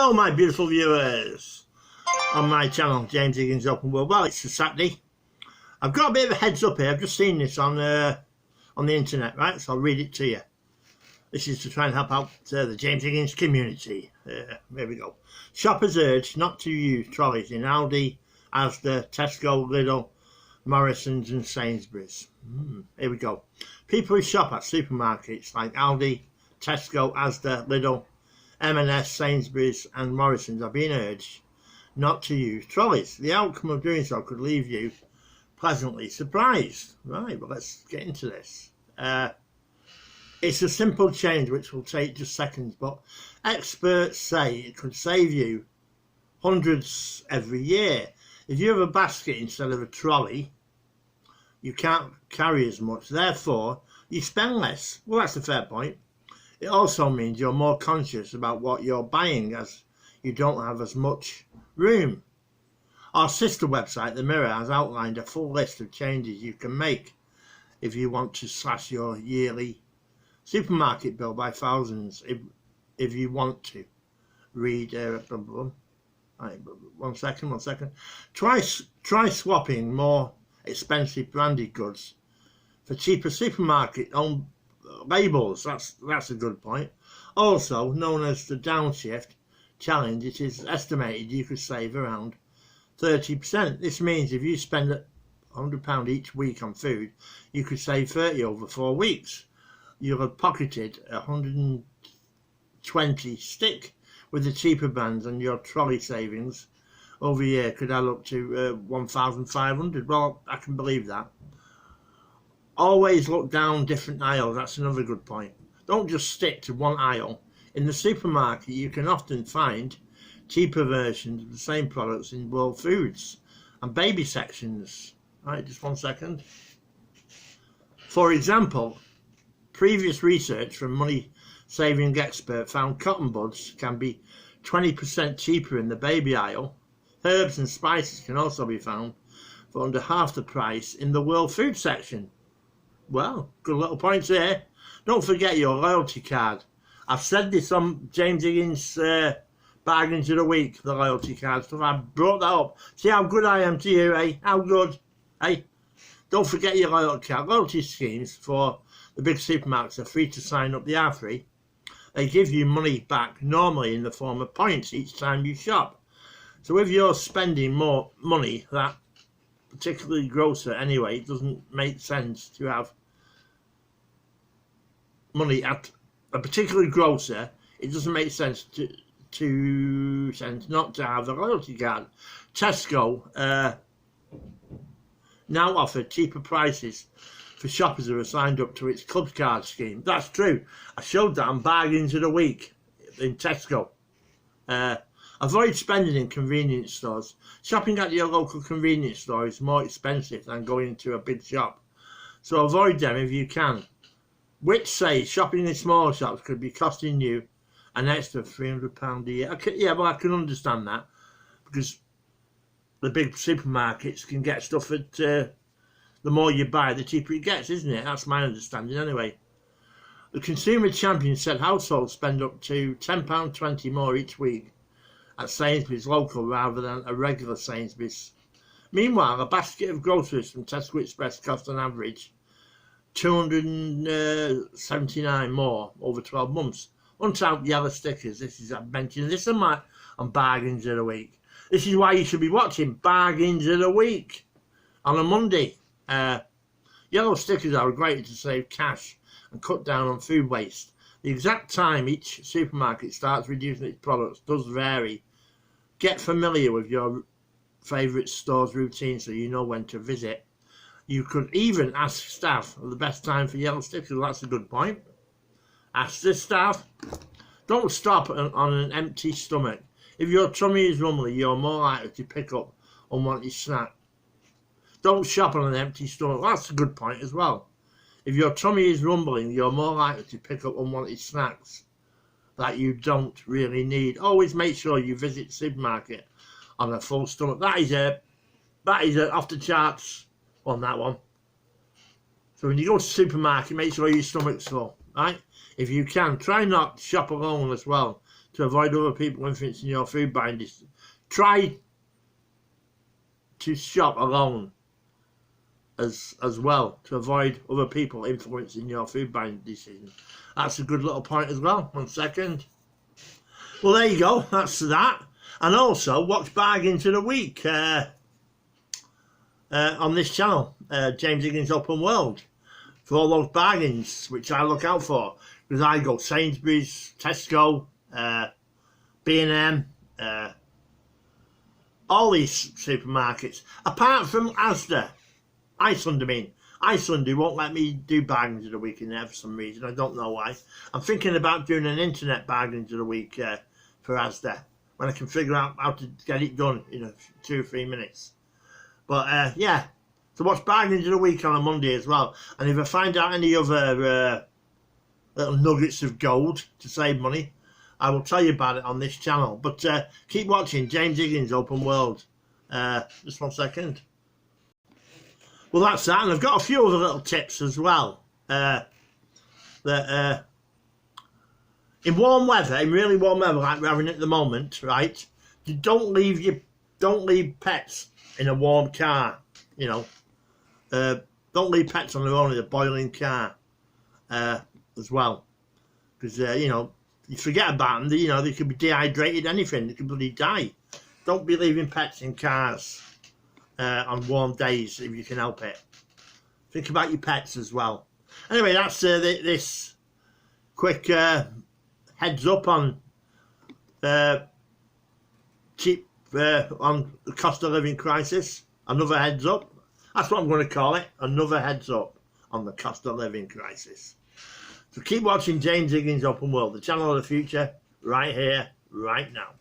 Hello my beautiful viewers on my channel, James Higgins Open World. Well, it's a Saturday. I've got a bit of a heads up here. I've just seen this on the internet, right? So I'll read it to you. This is to try and help out the James Higgins community. There we go. Shoppers urged not to use trolleys in Aldi, Asda, Tesco, Lidl, Morrison's and Sainsbury's. Here we go. People who shop at supermarkets like Aldi, Tesco, Asda, Lidl, M&S, Sainsbury's and Morrison's are being urged not to use trolleys. The outcome of doing so could leave you pleasantly surprised. Right, well, let's get into this. It's a simple change which will take just seconds, but experts say it could save you hundreds every year. If you have a basket instead of a trolley, you can't carry as much, therefore you spend less. Well, that's a fair point. It also means you're more conscious about what you're buying, as you don't have as much room. Our sister website, The Mirror, has outlined a full list of changes you can make if you want to slash your yearly supermarket bill by thousands. If you want to read one second. Try swapping more expensive branded goods for cheaper supermarket owned labels. That's a good point. Also known as the downshift challenge, it is estimated you could save around 30%. This means if you spend £100 each week on food, you could save 30 over 4 weeks. You'll have pocketed 120 stick with the cheaper brands, and your trolley savings over a year could add up to 1,500. Well, I can believe that. Always look down different aisles. That's another good point. Don't just stick to one aisle. In the supermarket, you can often find cheaper versions of the same products in World Foods and baby sections. Right, just 1 second. For example, previous research from money saving expert found cotton buds can be 20% cheaper in the baby aisle. Herbs and spices can also be found for under half the price in the World Food section. Well, good little points here. Don't forget your loyalty card. I've said this on James Higgins Bargains of the Week, the loyalty card stuff. I brought that up. See how good I am to you, eh? How good, eh? Don't forget your loyalty card. Loyalty schemes for the big supermarkets are free to sign up. They are free. They give you money back, normally in the form of points, each time you shop. So if you're spending more money, that particularly grocer anyway, it doesn't make sense to have money at a particular grocer. It doesn't make sense not to have a loyalty card. Tesco now offer cheaper prices for shoppers who are signed up to its club card scheme. That's true. I showed that on Bargains of the Week in Tesco. Avoid spending in convenience stores. Shopping at your local convenience store is more expensive than going into a big shop, so avoid them if you can. Which say shopping in small shops could be costing you an extra £300 a year. Yeah, well, I can understand that, because the big supermarkets can get stuff at the more you buy, the cheaper it gets, isn't it? That's my understanding anyway. The Consumer Champion said households spend up to £10.20 more each week at Sainsbury's local rather than a regular Sainsbury's. Meanwhile, a basket of groceries from Tesco Express costs on average £279 more over 12 months. Untout yellow stickers. I've mentioned this on Bargains of the Week. This is why you should be watching Bargains of the Week on a Monday. Yellow stickers are great to save cash and cut down on food waste. The exact time each supermarket starts reducing its products does vary. Get familiar with your favourite store's routine so you know when to visit. You could even ask staff the best time for yellow stickers. That's a good point. Ask the staff. Don't stop on an empty stomach. If your tummy is rumbly, you're more likely to pick up unwanted snack. Don't shop on an empty stomach. That's a good point as well. If your tummy is rumbling, you're more likely to pick up unwanted snacks that you don't really need. Always make sure you visit the supermarket on a full stomach. That is a off the charts on that one. So when you go to the supermarket, make sure your stomach's full, right? If you can, try not to shop alone as well. to avoid other people influencing your food buying decisions. Try to shop alone as well to avoid other people influencing your food buying decisions. That's a good little point as well. 1 second. Well, there you go. That's that. And also watch Bargains of the Week on this channel, James Higgins Open World, for all those bargains which I look out for, because I go Sainsbury's, Tesco, B&M, all these supermarkets, apart from Asda. Iceland, I mean. Iceland won't let me do bargains of the week in there for some reason. I don't know why. I'm thinking about doing an internet bargains of the week for Asda, when I can figure out how to get it done in 2 or 3 minutes. But yeah, so watch Bargains of the Week on a Monday as well. And if I find out any other little nuggets of gold to save money, I will tell you about it on this channel. But keep watching James Higgins Open World. Just 1 second. Well, that's that. And I've got a few other little tips as well. That in warm weather, in really warm weather like we're having at the moment, right? You don't leave pets in a warm car, don't leave pets on their own in a boiling car as well, because you forget about them. They could be dehydrated, anything. They could bloody die. Don't be leaving pets in cars on warm days if you can help it. Think about your pets as well. Anyway, that's this quick heads up on on the cost of living crisis. Another heads up. That's what I'm going to call it. Another heads up on the cost of living crisis. So keep watching James Higgins Open World, the channel of the future, right here, right now.